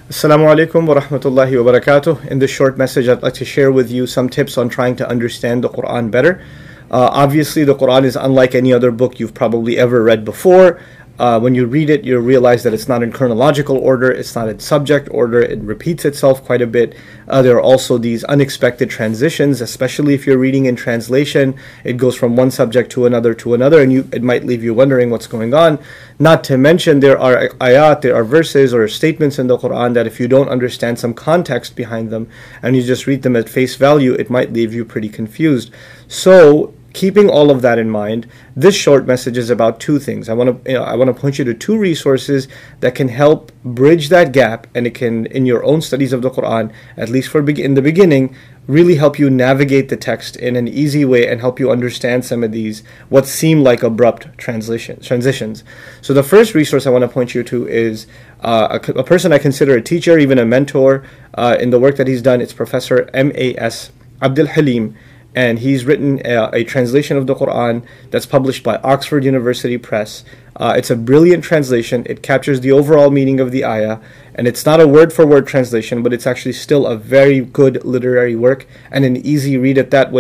Assalamu alaikum wa rahmatullahi wa barakatuh. In this short message, I'd like to share with you some tips on trying to understand the Quran better. Obviously, the Quran is unlike any other book you've probably ever read before. When you read it, you realize that it's not in chronological order, it's not in subject order, it repeats itself quite a bit. There are also these unexpected transitions, especially if you're reading in translation. It goes from one subject to another, and it might leave you wondering what's going on. Not to mention, there are ayat, there are verses or statements in the Quran that if you don't understand some context behind them and you just read them at face value, it might leave you pretty confused. So, keeping all of that in mind, this short message is about two things. I want to point you to two resources that can help bridge that gap, and it can, in your own studies of the Quran, at least in the beginning, really help you navigate the text in an easy way and help you understand some of these what seem like abrupt transitions. So the first resource I want to point you to is a person I consider a teacher, even a mentor in the work that he's done. It's Professor M.A.S. Abdul Halim. And he's written a translation of the Quran that's published by Oxford University Press. It's a brilliant translation. It captures the overall meaning of the ayah, and it's not a word-for-word translation, but it's actually still a very good literary work and an easy read at that.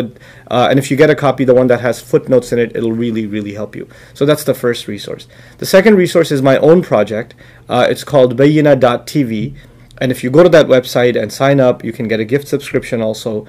And if you get a copy, the one that has footnotes in it, it'll really, really help you. So that's the first resource. The second resource is my own project. It's called Bayyina.tv, and if you go to that website and sign up, you can get a gift subscription also.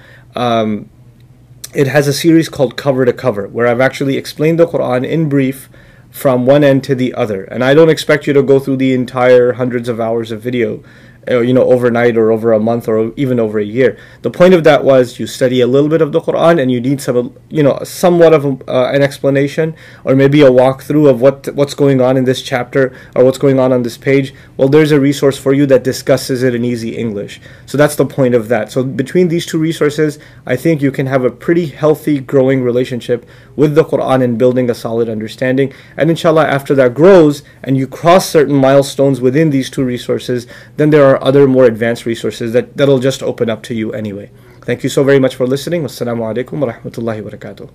It has a series called Cover to Cover, where I've actually explained the Quran in brief from one end to the other. And I don't expect you to go through the entire hundreds of hours of video, overnight or over a month or even over a year. The point of that was you study a little bit of the Quran and you need somewhat of an explanation or maybe a walkthrough of what's going on in this chapter or what's going on this page. Well, there's a resource for you that discusses it in easy English. So that's the point of that. So between these two resources, I think you can have a pretty healthy, growing relationship with the Quran and building a solid understanding. And inshallah, after that grows and you cross certain milestones within these two resources, then there are other more advanced resources that'll just open up to you anyway. Thank you so very much for listening. Wassalamu alaikum wa rahmatullahi wa barakatuh.